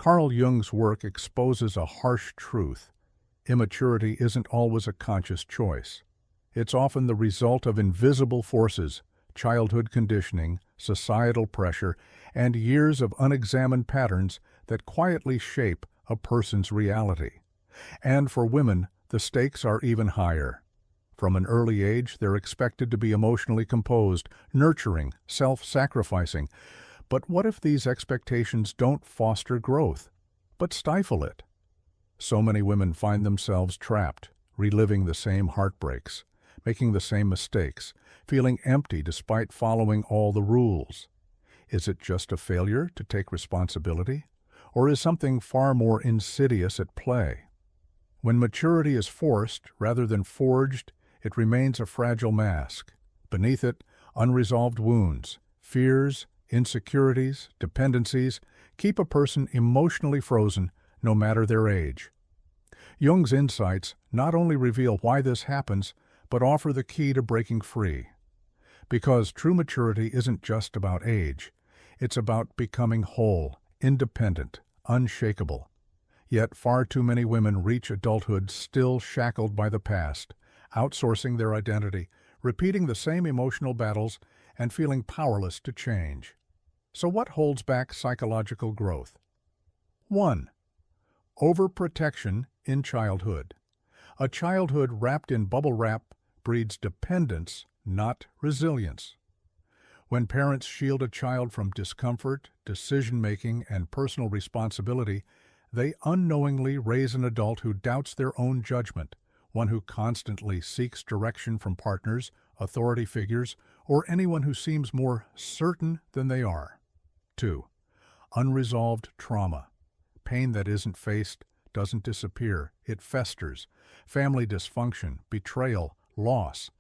Carl Jung's work exposes a harsh truth. Immaturity isn't always a conscious choice. It's often the result of invisible forces, childhood conditioning, societal pressure, and years of unexamined patterns that quietly shape a person's reality. And for women, the stakes are even higher. From an early age, they're expected to be emotionally composed, nurturing, self-sacrificing. But what if these expectations don't foster growth, but stifle it? So many women find themselves trapped, reliving the same heartbreaks, making the same mistakes, feeling empty despite following all the rules. Is it just a failure to take responsibility? Or is something far more insidious at play? When maturity is forced rather than forged, it remains a fragile mask. Beneath it, unresolved wounds, fears, insecurities, dependencies keep a person emotionally frozen no matter their age. Jung's insights not only reveal why this happens, but offer the key to breaking free. Because true maturity isn't just about age, it's about becoming whole, independent, unshakable. Yet far too many women reach adulthood still shackled by the past, outsourcing their identity, repeating the same emotional battles, and feeling powerless to change. So what holds back psychological growth? 1. Overprotection in childhood. A childhood wrapped in bubble wrap breeds dependence, not resilience. When parents shield a child from discomfort, decision-making, and personal responsibility, they unknowingly raise an adult who doubts their own judgment, one who constantly seeks direction from partners, authority figures, or anyone who seems more certain than they are. 2. Unresolved trauma. Pain that isn't faced doesn't disappear, it festers. Family dysfunction, betrayal, loss.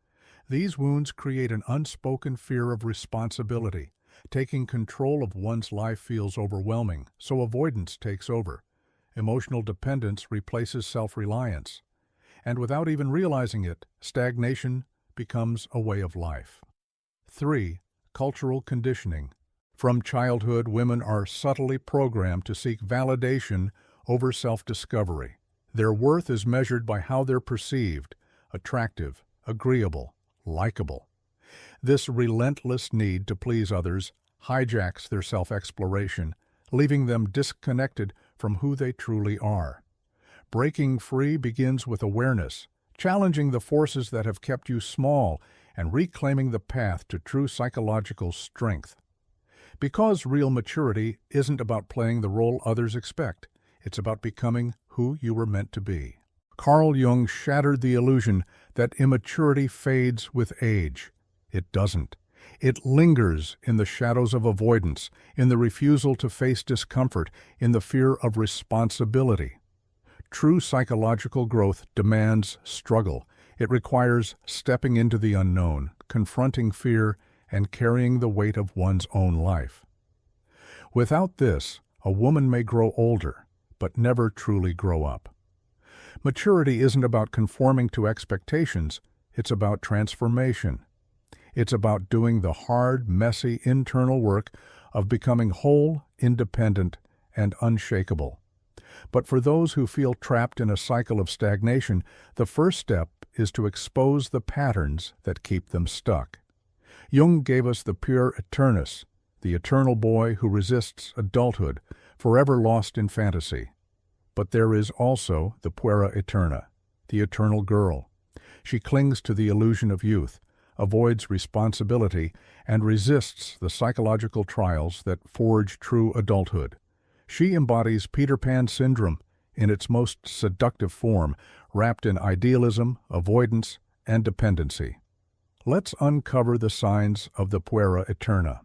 These wounds create an unspoken fear of responsibility. Taking control of one's life feels overwhelming, so avoidance takes over. Emotional dependence replaces self-reliance. And without even realizing it, stagnation becomes a way of life. 3. Cultural conditioning. From childhood, women are subtly programmed to seek validation over self-discovery. Their worth is measured by how they're perceived, attractive, agreeable, likable. This relentless need to please others hijacks their self-exploration, leaving them disconnected from who they truly are. Breaking free begins with awareness, challenging the forces that have kept you small and reclaiming the path to true psychological strength. Because real maturity isn't about playing the role others expect, it's about becoming who you were meant to be. Carl Jung shattered the illusion that immaturity fades with age. It doesn't. It lingers in the shadows of avoidance, in the refusal to face discomfort, in the fear of responsibility. True psychological growth demands struggle. It requires stepping into the unknown, confronting fear, and carrying the weight of one's own life. Without this, a woman may grow older, but never truly grow up. Maturity isn't about conforming to expectations, it's about transformation. It's about doing the hard, messy internal work of becoming whole, independent, and unshakable. But for those who feel trapped in a cycle of stagnation, the first step is to expose the patterns that keep them stuck. Jung gave us the Puera Eterna, the eternal boy who resists adulthood, forever lost in fantasy. But there is also the Puera Eterna, the eternal girl. She clings to the illusion of youth, avoids responsibility, and resists the psychological trials that forge true adulthood. She embodies Peter Pan syndrome in its most seductive form, wrapped in idealism, avoidance, and dependency. Let's uncover the signs of the Puera Eterna.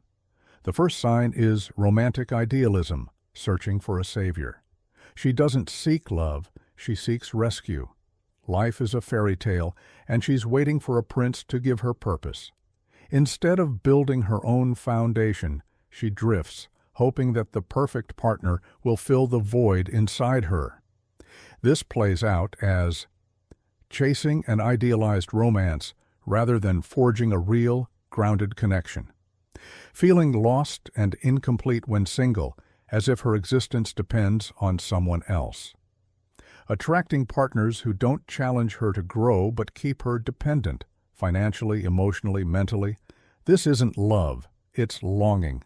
The first sign is romantic idealism, searching for a savior. She doesn't seek love, she seeks rescue. Life is a fairy tale, and she's waiting for a prince to give her purpose. Instead of building her own foundation, she drifts, hoping that the perfect partner will fill the void inside her. This plays out as chasing an idealized romance rather than forging a real, grounded connection. Feeling lost and incomplete when single, as if her existence depends on someone else. Attracting partners who don't challenge her to grow but keep her dependent, financially, emotionally, mentally. This isn't love, it's longing.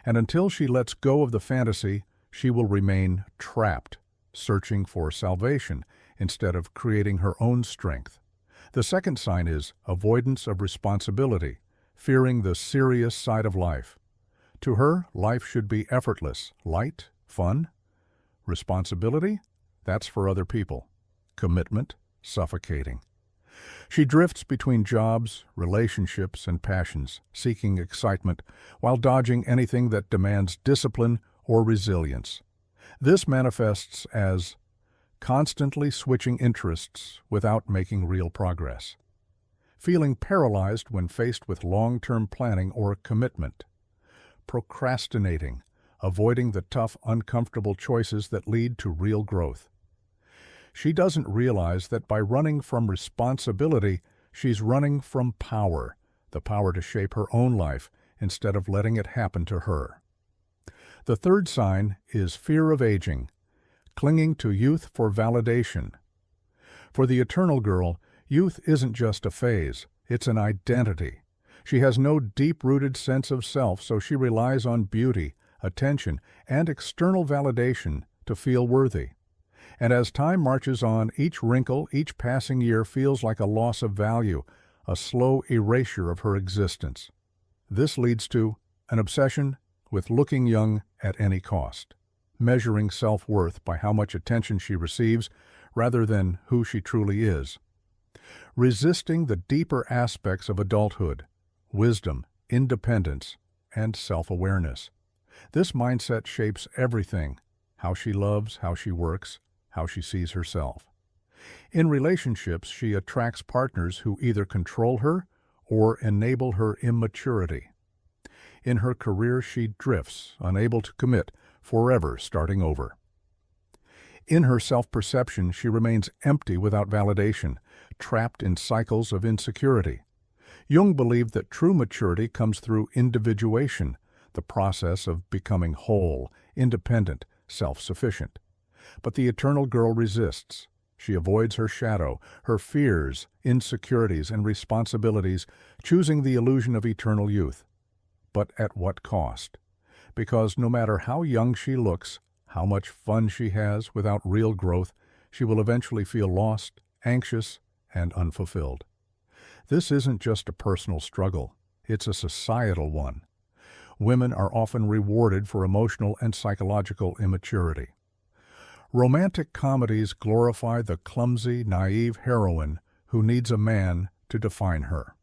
And until she lets go of the fantasy, she will remain trapped, searching for salvation instead of creating her own strength. The second sign is avoidance of responsibility, fearing the serious side of life. To her, life should be effortless, light, fun. Responsibility? That's for other people. Commitment? Suffocating. She drifts between jobs, relationships, and passions, seeking excitement while dodging anything that demands discipline or resilience. This manifests as constantly switching interests without making real progress. Feeling paralyzed when faced with long-term planning or commitment. Procrastinating, avoiding the tough, uncomfortable choices that lead to real growth. She doesn't realize that by running from responsibility, she's running from power, the power to shape her own life instead of letting it happen to her. The third sign is fear of aging, clinging to youth for validation. For the eternal girl, youth isn't just a phase, it's an identity. She has no deep-rooted sense of self, so she relies on beauty, attention, and external validation to feel worthy. And as time marches on, each wrinkle, each passing year feels like a loss of value, a slow erasure of her existence. This leads to an obsession with looking young at any cost, measuring self-worth by how much attention she receives rather than who she truly is. Resisting the deeper aspects of adulthood, wisdom, independence, and self-awareness. This mindset shapes everything, how she loves, how she works, how she sees herself. In relationships, she attracts partners who either control her or enable her immaturity. In her career, she drifts, unable to commit, forever starting over. In her self-perception, she remains empty without validation, trapped in cycles of insecurity. Jung believed that true maturity comes through individuation, the process of becoming whole, independent, self-sufficient. But the eternal girl resists. She avoids her shadow, her fears, insecurities, and responsibilities, choosing the illusion of eternal youth. But at what cost? Because no matter how young she looks, how much fun she has without real growth, she will eventually feel lost, anxious, and unfulfilled. This isn't just a personal struggle, it's a societal one. Women are often rewarded for emotional and psychological immaturity. Romantic comedies glorify the clumsy, naive heroine who needs a man to define her.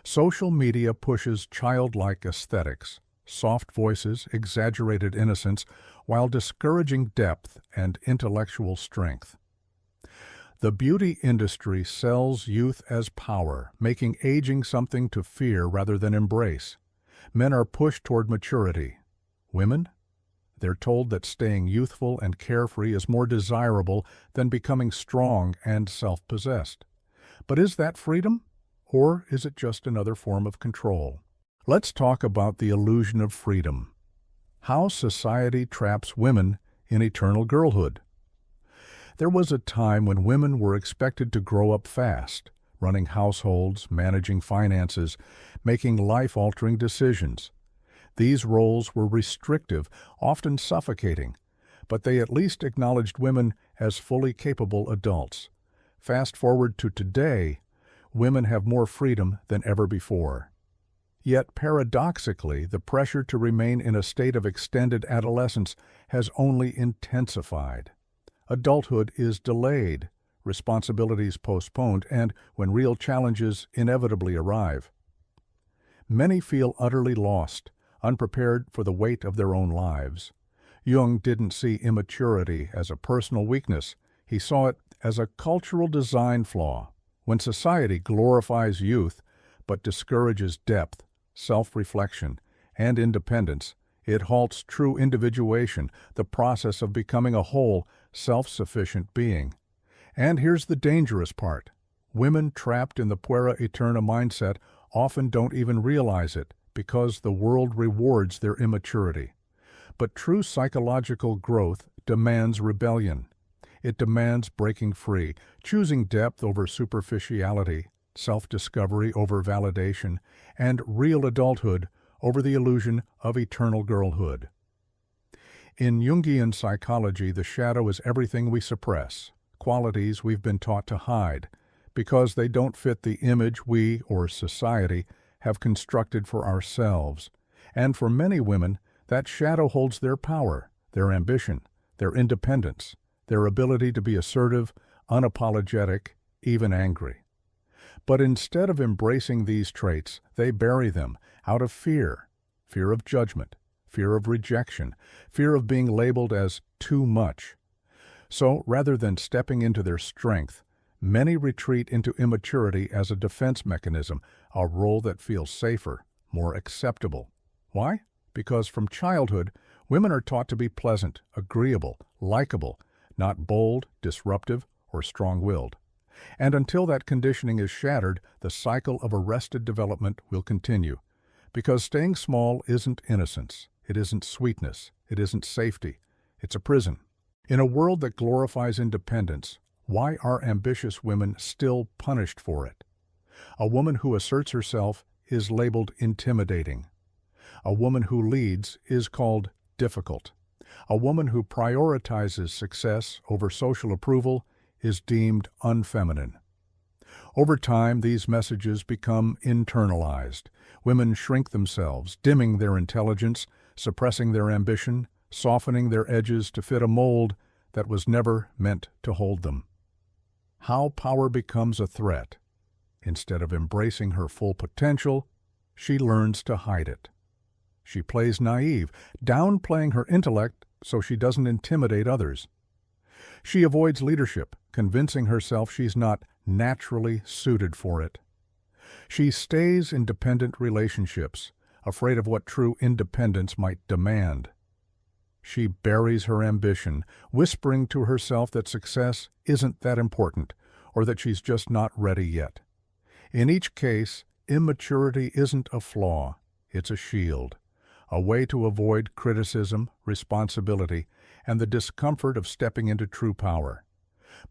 Social media pushes childlike aesthetics, soft voices, exaggerated innocence, while discouraging depth and intellectual strength. The beauty industry sells youth as power, making aging something to fear rather than embrace. Men are pushed toward maturity. Women? They're told that staying youthful and carefree is more desirable than becoming strong and self-possessed. But is that freedom? Or is it just another form of control? Let's talk about the illusion of freedom. How society traps women in eternal girlhood. There was a time when women were expected to grow up fast, running households, managing finances, making life-altering decisions. These roles were restrictive, often suffocating, but they at least acknowledged women as fully capable adults. Fast forward to today, women have more freedom than ever before. Yet, paradoxically, the pressure to remain in a state of extended adolescence has only intensified. Adulthood is delayed, responsibilities postponed, and when real challenges inevitably arrive. Many feel utterly lost, unprepared for the weight of their own lives. Jung didn't see immaturity as a personal weakness. He saw it as a cultural design flaw. When society glorifies youth but discourages depth, self-reflection, and independence, it halts true individuation, the process of becoming a whole, self-sufficient being. And here's the dangerous part. Women trapped in the Puera Eterna mindset often don't even realize it because the world rewards their immaturity. But true psychological growth demands rebellion. It demands breaking free, choosing depth over superficiality, self-discovery over validation, and real adulthood over the illusion of eternal girlhood. In Jungian psychology, the shadow is everything we suppress, qualities we've been taught to hide, because they don't fit the image we, or society, have constructed for ourselves. And for many women, that shadow holds their power, their ambition, their independence, their ability to be assertive, unapologetic, even angry. But instead of embracing these traits, they bury them out of fear, fear of judgment, fear of rejection, fear of being labeled as too much. So, rather than stepping into their strength, many retreat into immaturity as a defense mechanism, a role that feels safer, more acceptable. Why? Because from childhood, women are taught to be pleasant, agreeable, likable, not bold, disruptive, or strong-willed. And until that conditioning is shattered, the cycle of arrested development will continue. Because staying small isn't innocence, it isn't sweetness, it isn't safety, it's a prison. In a world that glorifies independence, why are ambitious women still punished for it? A woman who asserts herself is labeled intimidating. A woman who leads is called difficult. A woman who prioritizes success over social approval is deemed unfeminine. Over time, these messages become internalized. Women shrink themselves, dimming their intelligence, suppressing their ambition, softening their edges to fit a mold that was never meant to hold them. How power becomes a threat. Instead of embracing her full potential, she learns to hide it. She plays naive, downplaying her intellect so she doesn't intimidate others. She avoids leadership, convincing herself she's not naturally suited for it. She stays in dependent relationships, afraid of what true independence might demand. She buries her ambition, whispering to herself that success isn't that important, or that she's just not ready yet. In each case, immaturity isn't a flaw, it's a shield, a way to avoid criticism, responsibility, and the discomfort of stepping into true power.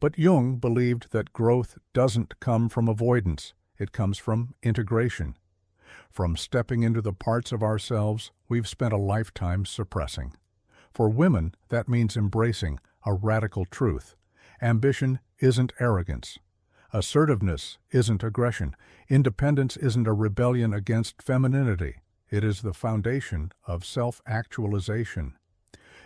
But Jung believed that growth doesn't come from avoidance, it comes from integration, from stepping into the parts of ourselves we've spent a lifetime suppressing. For women, that means embracing a radical truth. Ambition isn't arrogance. Assertiveness isn't aggression. Independence isn't a rebellion against femininity. It is the foundation of self-actualization.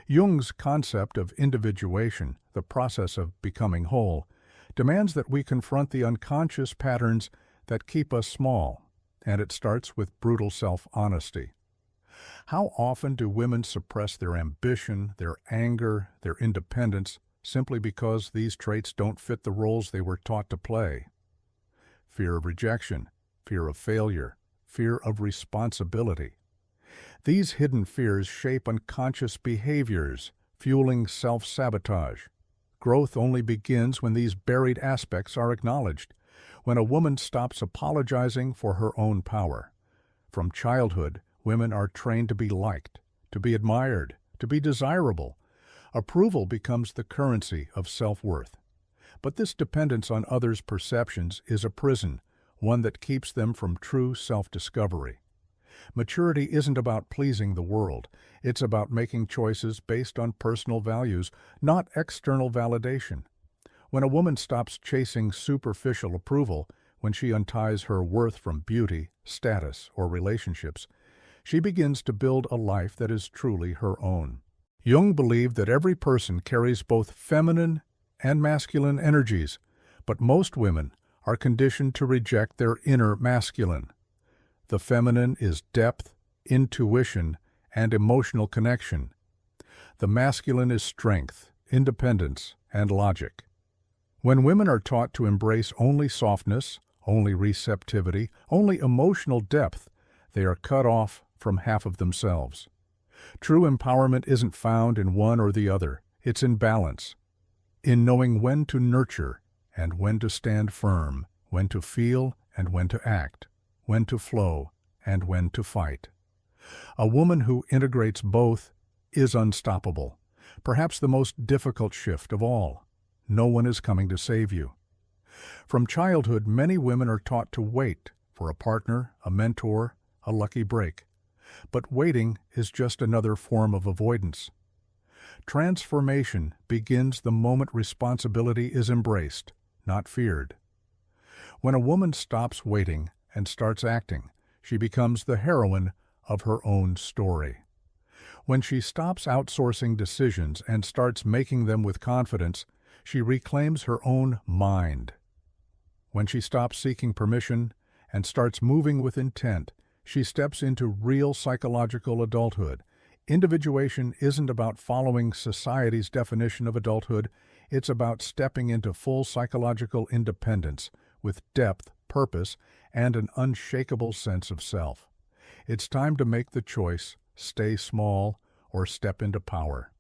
Jung's concept of individuation, the process of becoming whole, demands that we confront the unconscious patterns that keep us small, and it starts with brutal self-honesty. How often do women suppress their ambition, their anger, their independence, simply because these traits don't fit the roles they were taught to play? Fear of rejection, fear of failure, fear of responsibility. These hidden fears shape unconscious behaviors, fueling self-sabotage. Growth only begins when these buried aspects are acknowledged, when a woman stops apologizing for her own power. From childhood, women are trained to be liked, to be admired, to be desirable. Approval becomes the currency of self-worth. But this dependence on others' perceptions is a prison, one that keeps them from true self-discovery. Maturity isn't about pleasing the world. It's about making choices based on personal values, not external validation. When a woman stops chasing superficial approval, when she unties her worth from beauty, status, or relationships, she begins to build a life that is truly her own. Jung believed that every person carries both feminine and masculine energies, but most women are conditioned to reject their inner masculine. The feminine is depth, intuition, and emotional connection. The masculine is strength, independence, and logic. When women are taught to embrace only softness, only receptivity, only emotional depth, they are cut off from half of themselves. True empowerment isn't found in one or the other. It's in balance, in knowing when to nurture and when to stand firm, when to feel and when to act, when to flow and when to fight. A woman who integrates both is unstoppable, perhaps the most difficult shift of all. No one is coming to save you. From childhood, many women are taught to wait for a partner, a mentor, a lucky break. But waiting is just another form of avoidance. Transformation begins the moment responsibility is embraced, not feared. When a woman stops waiting and starts acting, she becomes the heroine of her own story. When she stops outsourcing decisions and starts making them with confidence, she reclaims her own mind. When she stops seeking permission and starts moving with intent, she steps into real psychological adulthood. Individuation isn't about following society's definition of adulthood, it's about stepping into full psychological independence with depth, purpose, and an unshakable sense of self. It's time to make the choice, stay small, or step into power.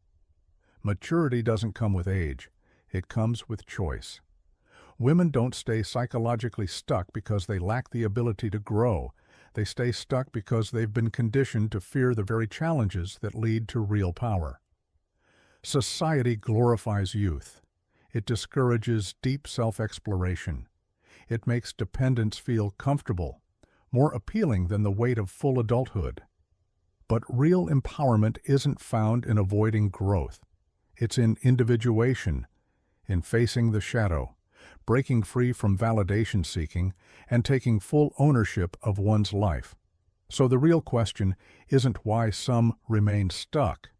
Maturity doesn't come with age, it comes with choice. Women don't stay psychologically stuck because they lack the ability to grow. They stay stuck because they've been conditioned to fear the very challenges that lead to real power. Society glorifies youth. It discourages deep self-exploration. It makes dependence feel comfortable, more appealing than the weight of full adulthood. But real empowerment isn't found in avoiding growth. It's in individuation, in facing the shadow, breaking free from validation seeking, and taking full ownership of one's life. So the real question isn't why some remain stuck.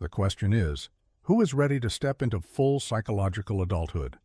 The question is, who is ready to step into full psychological adulthood?